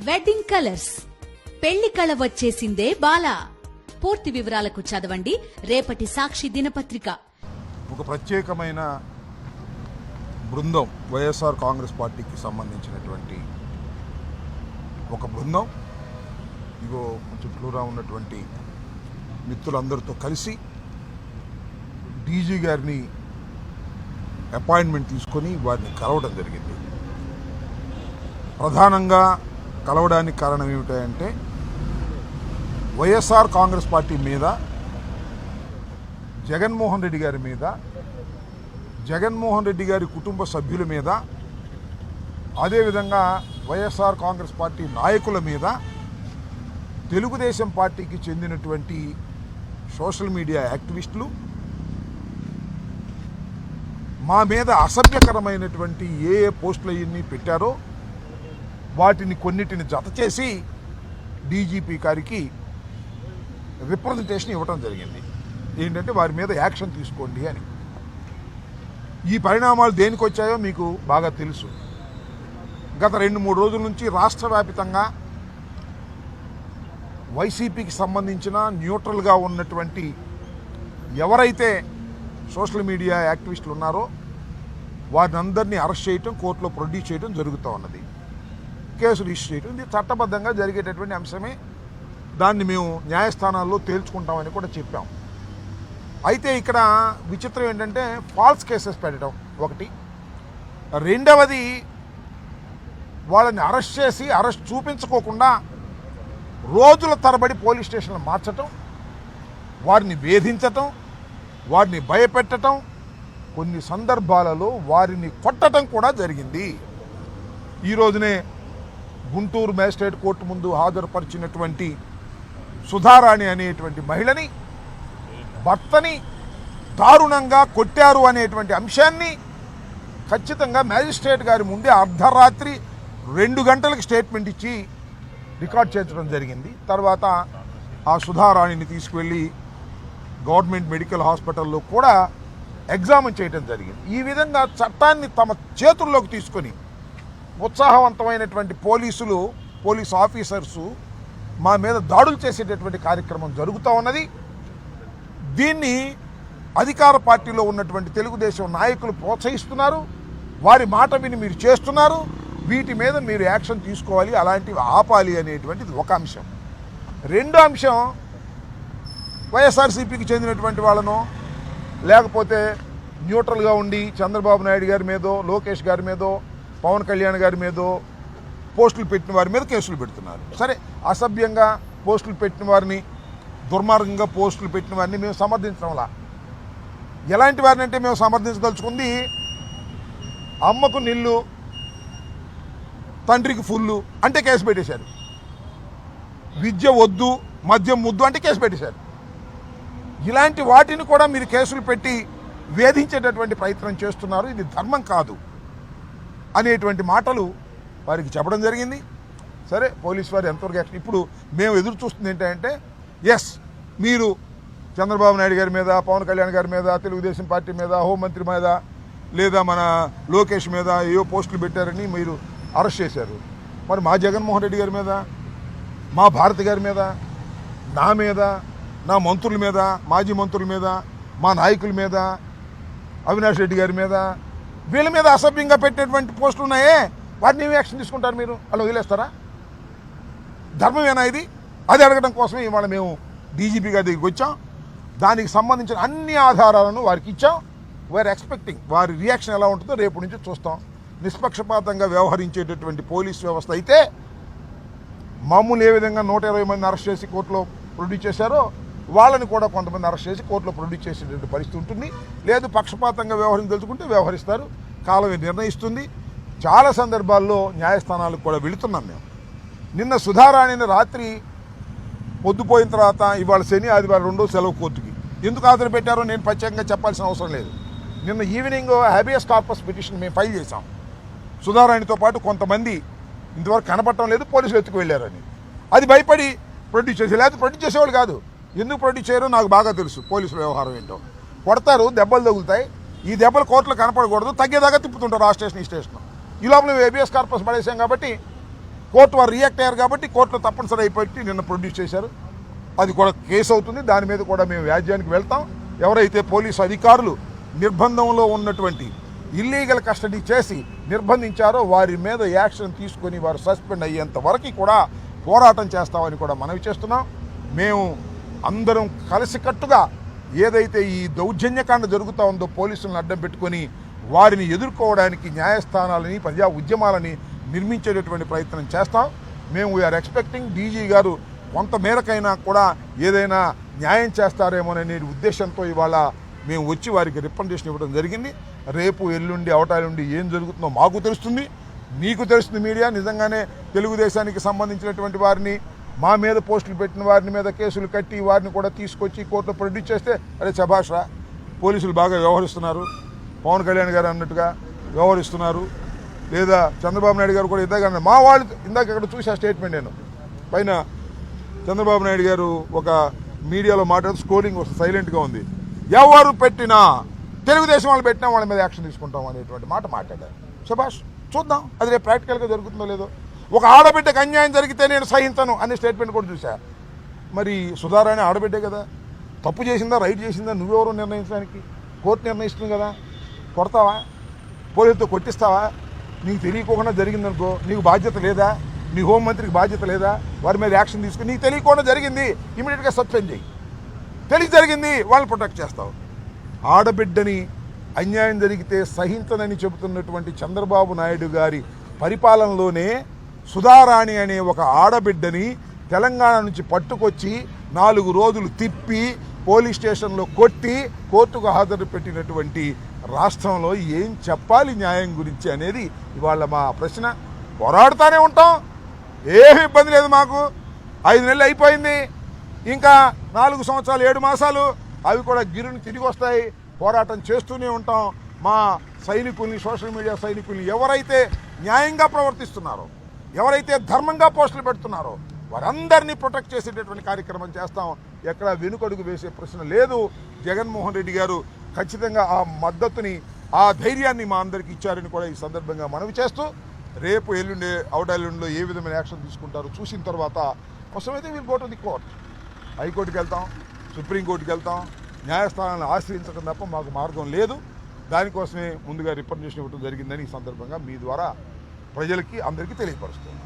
Wedding colours పెళ్లి కళ వచ్చేసిందే బాలా. పూర్తి వివరాలకు చదవండి రేపటి సాక్షి దినపత్రిక. ఒక ప్రత్యేకమైన బృందం వైఎస్ఆర్ కాంగ్రెస్ పార్టీకి సంబంధించినటువంటి ఒక బృందం ఇగో చుట్టూరా ఉన్నటువంటి మిత్రులందరితో కలిసి డీజీ గారిని అపాయింట్మెంట్ తీసుకొని వారిని కలవడం జరిగింది. ప్రధానంగా కలవడానికి కారణం ఏమిటంటే వైఎస్ఆర్ కాంగ్రెస్ పార్టీ మీద, జగన్మోహన్ రెడ్డి గారి మీద, జగన్మోహన్ రెడ్డి గారి కుటుంబ సభ్యుల మీద, అదేవిధంగా వైఎస్ఆర్ కాంగ్రెస్ పార్టీ నాయకుల మీద తెలుగుదేశం పార్టీకి చెందినటువంటి సోషల్ మీడియా యాక్టివిస్టులు మా మీద అసభ్యకరమైనటువంటి ఏ పోస్టులు అవన్నీ పెట్టారో వాటిని కొన్నిటిని జత చేసి డీజీపీ గారికి రిప్రజెంటేషన్ ఇవ్వడం జరిగింది. ఏంటంటే వారి మీద యాక్షన్ తీసుకోండి అని. ఈ పరిణామాలు దేనికి వచ్చాయో మీకు బాగా తెలుసు. గత 2-3 రోజుల నుంచి రాష్ట్ర వ్యాపితంగా వైసీపీకి సంబంధించిన న్యూట్రల్గా ఉన్నటువంటి ఎవరైతే సోషల్ మీడియా యాక్టివిస్టులు ఉన్నారో వారిని అందరినీ అరెస్ట్ చేయటం, కోర్టులో ప్రొడ్యూస్ చేయడం జరుగుతూ ఉన్నది. కేసు రిజిస్టర్ చేయడం ఇది చట్టబద్ధంగా జరిగేటటువంటి అంశమే. దాన్ని మేము న్యాయస్థానాల్లో తేల్చుకుంటామని కూడా చెప్పాం. అయితే ఇక్కడ విచిత్రం ఏంటంటే ఫాల్స్ కేసెస్ పెట్టడం ఒకటి, రెండవది వాళ్ళని అరెస్ట్ చేసి అరెస్ట్ చూపించుకోకుండా రోజుల తరబడి పోలీస్ స్టేషన్లు మార్చటం, వారిని వేధించటం, వారిని భయపెట్టడం, కొన్ని సందర్భాలలో వారిని కొట్టడం కూడా జరిగింది. ఈ రోజునే గుంటూరు మేజిస్ట్రేట్ కోర్టు ముందు హాజరుపరిచినటువంటి సుధారాణి అనేటువంటి మహిళని భర్తని దారుణంగా కొట్టారు అనేటువంటి అంశాన్ని ఖచ్చితంగా మేజిస్ట్రేట్ గారి ముందే అర్ధరాత్రి 2 గంటలకు స్టేట్మెంట్ ఇచ్చి రికార్డ్ చేర్చడం జరిగింది. తర్వాత ఆ సుధారాణిని తీసుకువెళ్ళి గవర్నమెంట్ మెడికల్ హాస్పిటల్లో కూడా ఎగ్జామిన్ చేయడం జరిగింది. ఈ విధంగా చట్టాన్ని తమ చేతుల్లోకి తీసుకొని ఉత్సాహవంతమైనటువంటి పోలీస్ ఆఫీసర్సు మా మీద దాడులు చేసేటటువంటి కార్యక్రమం జరుగుతూ ఉన్నది. దీన్ని అధికార పార్టీలో ఉన్నటువంటి తెలుగుదేశం నాయకులు ప్రోత్సహిస్తున్నారు. వారి మాట విని మీరు చేస్తున్నారు. వీటి మీద మీరు యాక్షన్ తీసుకోవాలి, అలాంటివి ఆపాలి అనేటువంటిది ఒక అంశం. రెండో అంశం, వైఎస్ఆర్సీపీకి చెందినటువంటి వాళ్ళను లేకపోతే న్యూట్రల్గా ఉండి చంద్రబాబు నాయుడు గారి మీదో, లోకేష్ గారి మీదో, పవన్ కళ్యాణ్ గారి మీదో పోస్టులు పెట్టిన వారి మీద కేసులు పెడుతున్నారు. సరే, అసభ్యంగా పోస్టులు పెట్టిన వారిని, దుర్మార్గంగా పోస్టులు పెట్టిన వారిని మేము సమర్థించడంలా. ఎలాంటి వారిని అంటే మేము సమర్థించదలుచుకుంది, అమ్మకు నిల్లు తండ్రికి ఫుల్లు అంటే కేసు పెట్టేశారు, విద్య వద్దు మద్యం ముద్దు అంటే కేసు పెట్టేశారు. ఇలాంటి వాటిని కూడా మీరు కేసులు పెట్టి వేధించేటటువంటి ప్రయత్నం చేస్తున్నారు. ఇది ధర్మం కాదు అనేటువంటి మాటలు వారికి చెప్పడం జరిగింది. సరే, పోలీసు వారు ఎంతవరకు యాక్షన్, ఇప్పుడు మేము ఎదురు చూస్తుంది ఏంటంటే మీరు చంద్రబాబు నాయుడు గారి మీద, పవన్ కళ్యాణ్ గారి మీద, తెలుగుదేశం పార్టీ మీద, హోంమంత్రి మీద, లేదా మన లోకేష్ మీద ఏవో పోస్టులు పెట్టారని మీరు అరెస్ట్ చేశారు. మరి మా జగన్మోహన్ రెడ్డి గారి మీద, మా భారతి గారి మీద, నా మీద, నా మంత్రుల మీద, మాజీ మంత్రుల మీద, మా నాయకుల మీద, అవినాష్ రెడ్డి గారి మీద, వీళ్ళ మీద అసభ్యంగా పెట్టినటువంటి పోస్టులు ఉన్నాయే, వాటిని ఏమి యాక్షన్ తీసుకుంటారు? మీరు అలా వదిలేస్తారా? ధర్మమేనా ఇది? అది అడగడం కోసమే ఇవాళ మేము డీజీపీ గారి దగ్గరికి వచ్చాం. దానికి సంబంధించిన అన్ని ఆధారాలను వారికి ఇచ్చాం. వీఆర్ ఎక్స్పెక్టింగ్ వారి రియాక్షన్ ఎలా ఉంటుందో రేపు నుంచి చూస్తాం. నిష్పక్షపాతంగా వ్యవహరించేటటువంటి పోలీస్ వ్యవస్థ అయితే మామూలు ఏ విధంగా 120 మందిని అరెస్ట్ చేసి కోర్టులో ప్రొడ్యూస్ చేశారో వాళ్ళని కూడా కొంతమంది అరెస్ట్ చేసి కోర్టులో ప్రొడ్యూస్ చేసేటువంటి పరిస్థితి ఉంటుంది. లేదు, పక్షపాతంగా వ్యవహరించదలుచుకుంటే వ్యవహరిస్తారు. కాలం నిర్ణయిస్తుంది. చాలా సందర్భాల్లో న్యాయస్థానాలకు కూడా వెళుతున్నాం మేము. నిన్న సుధారాణిని రాత్రి పొద్దుపోయిన తర్వాత ఇవాళ శని ఆదివారం 2 సెలవు కోర్టుకి ఎందుకు హాజరు పెట్టారో నేను ప్రత్యేకంగా చెప్పాల్సిన అవసరం లేదు. నిన్న ఈవినింగ్ హ్యాబియస్ కార్పస్ పిటిషన్ మేము ఫైల్ చేశాం. సుధారాణితో పాటు కొంతమంది ఇంతవరకు కనపడటం లేదు, పోలీసులు ఎత్తుకు వెళ్ళారని. అది భయపడి ప్రొడ్యూస్ చేసి, లేకపోతే ప్రొడ్యూస్ చేసేవాళ్ళు కాదు. ఎందుకు ప్రొడ్యూస్ చేయరో నాకు బాగా తెలుసు. పోలీసుల వ్యవహారం ఏంటో, కొడతారు, దెబ్బలు తగులుతాయి. ఈ దెబ్బలు కోర్టులో కనపడకూడదు, తగ్గేదాకా తిప్పుతుంటారు ఆ స్టేషన్ ఈ స్టేషన్. ఈ లోపల హ్యాబియస్ కార్పస్ పడేసాం కాబట్టి కోర్టు వారు రియాక్ట్ అయ్యారు కాబట్టి కోర్టులో తప్పనిసరి అయిపోయి నిన్న ప్రొడ్యూస్ చేశారు. అది కూడా కేసు అవుతుంది. దాని మీద కూడా మేము వ్యాజ్యానికి వెళ్తాం. ఎవరైతే పోలీసు అధికారులు నిర్బంధంలో ఉన్నటువంటి ఇల్లీగల్ కస్టడీ చేసి నిర్బంధించారో వారి మీద యాక్షన్ తీసుకొని వారు సస్పెండ్ అయ్యేంత వరకు కూడా పోరాటం చేస్తామని కూడా మనవి చేస్తున్నాం. మేము అందరం కలిసికట్టుగా ఏదైతే ఈ దౌర్జన్యకాండ జరుగుతూ ఉందో పోలీసులను అడ్డం పెట్టుకొని వారిని ఎదుర్కోవడానికి న్యాయస్థానాలని ప్రజా ఉద్యమాలని నిర్మించేటటువంటి ప్రయత్నం చేస్తాం. మేము వీఆర్ ఎక్స్పెక్టింగ్ డీజీ గారు కొంత మేరకైనా కూడా ఏదైనా న్యాయం చేస్తారేమోననే ఉద్దేశంతో ఇవాళ మేము వచ్చి వారికి రిప్రజెంటేషన్ ఇవ్వడం జరిగింది. రేపు ఎల్లుండి అవటాలుండి ఏం జరుగుతుందో మాకు తెలుస్తుంది, మీకు తెలుస్తుంది. మీడియా నిజంగానే తెలుగుదేశానికి సంబంధించినటువంటి వారిని మా మీద పోస్టులు పెట్టిన వారిని మీద కేసులు కట్టి వారిని కూడా తీసుకొచ్చి కోర్టులో ప్రొడ్యూస్ చేస్తే అరే శభాష్రా, పోలీసులు బాగా వ్యవహరిస్తున్నారు, పవన్ కళ్యాణ్ గారు అన్నట్టుగా వ్యవహరిస్తున్నారు. లేదా చంద్రబాబు నాయుడు గారు కూడా ఇద్దరు మా వాళ్ళు ఇందాక ఇక్కడ చూసా స్టేట్మెంట్ నేను పైన చంద్రబాబు నాయుడు గారు ఒక మీడియాలో మాట్లాడుతూ స్కోరింగ్ వస్తుంది, సైలెంట్గా ఉంది. ఎవరు పెట్టినా తెలుగుదేశం వాళ్ళు పెట్టినా వాళ్ళ మీద యాక్షన్ తీసుకుంటాం అనేటువంటి మాట మాట్లాడారు. శభాష్, చూద్దాం అది రేపు ప్రాక్టికల్గా జరుగుతుందో లేదో. ఒక ఆడబిడ్డకు అన్యాయం జరిగితే నేను సహించను అనే స్టేట్మెంట్ కూడా చూసా. మరి సుధారాణి ఆడబిడ్డే కదా, తప్పు చేసిందా రైట్ చేసిందా నువ్వెవరో నిర్ణయించడానికి? కోర్టు నిర్ణయిస్తుంది కదా. కొడతావా? పోలీసులతో కొట్టిస్తావా? నీకు తెలియకుండా జరిగిందనుకో నీకు బాధ్యత లేదా? నీ హోంమంత్రికి బాధ్యత లేదా? వారి మీద యాక్షన్ తీసుకుని నీకు తెలియకుండా జరిగింది ఇమీడియట్గా సస్పెండ్ చేయి. తెలిసి జరిగింది వాళ్ళని ప్రొటెక్ట్ చేస్తావు. ఆడబిడ్డని అన్యాయం జరిగితే సహించనని చెబుతున్నటువంటి చంద్రబాబు నాయుడు గారి పరిపాలనలోనే సుధారాణి అనే ఒక ఆడబిడ్డని తెలంగాణ నుంచి పట్టుకొచ్చి 4 రోజులు తిప్పి పోలీస్ స్టేషన్లో కొట్టి కోర్టుకు హాజరు పెట్టినటువంటి రాష్ట్రంలో ఏం చెప్పాలి న్యాయం గురించి అనేది ఇవాళ మా ప్రశ్న. పోరాడుతూనే ఉంటాం, ఏమీ ఇబ్బంది లేదు మాకు. 5 నెలలు అయిపోయింది, ఇంకా 4 సంవత్సరాలు 7 మాసాలు అవి కూడా గిరుని తిరిగి వస్తాయి. పోరాటం చేస్తూనే ఉంటాం. మా సైనికుల్ని, సోషల్ మీడియా సైనికుల్ని ఎవరైతే న్యాయంగా ప్రవర్తిస్తున్నారో, ఎవరైతే ధర్మంగా పోస్టులు పెడుతున్నారో వారందరినీ ప్రొటెక్ట్ చేసేటటువంటి కార్యక్రమం చేస్తాం. ఎక్కడ వెనుకడుగు వేసే ప్రశ్న లేదు. జగన్మోహన్ రెడ్డి గారు ఖచ్చితంగా ఆ మద్దతుని, ఆ ధైర్యాన్ని మా అందరికీ ఇచ్చారని కూడా ఈ సందర్భంగా మనవి చేస్తూ, రేపు ఎల్లుండే అవుటెల్లుండిలో ఏ విధమైన యాక్షన్ తీసుకుంటారో చూసిన తర్వాత అవసరమైతే వీళ్ళు గో టు ది కోర్ట్, హైకోర్టుకి వెళ్తాం, సుప్రీంకోర్టుకి వెళ్తాం. న్యాయస్థానాలను ఆశ్రయించడం తప్ప మాకు మార్గం లేదు. దానికోసమే ముందుగా రిప్రజెంటేషన్ ఇవ్వడం జరిగిందని ఈ సందర్భంగా మీ ద్వారా ప్రజలకి అందరికీ తెలియపరుస్తున్నాం.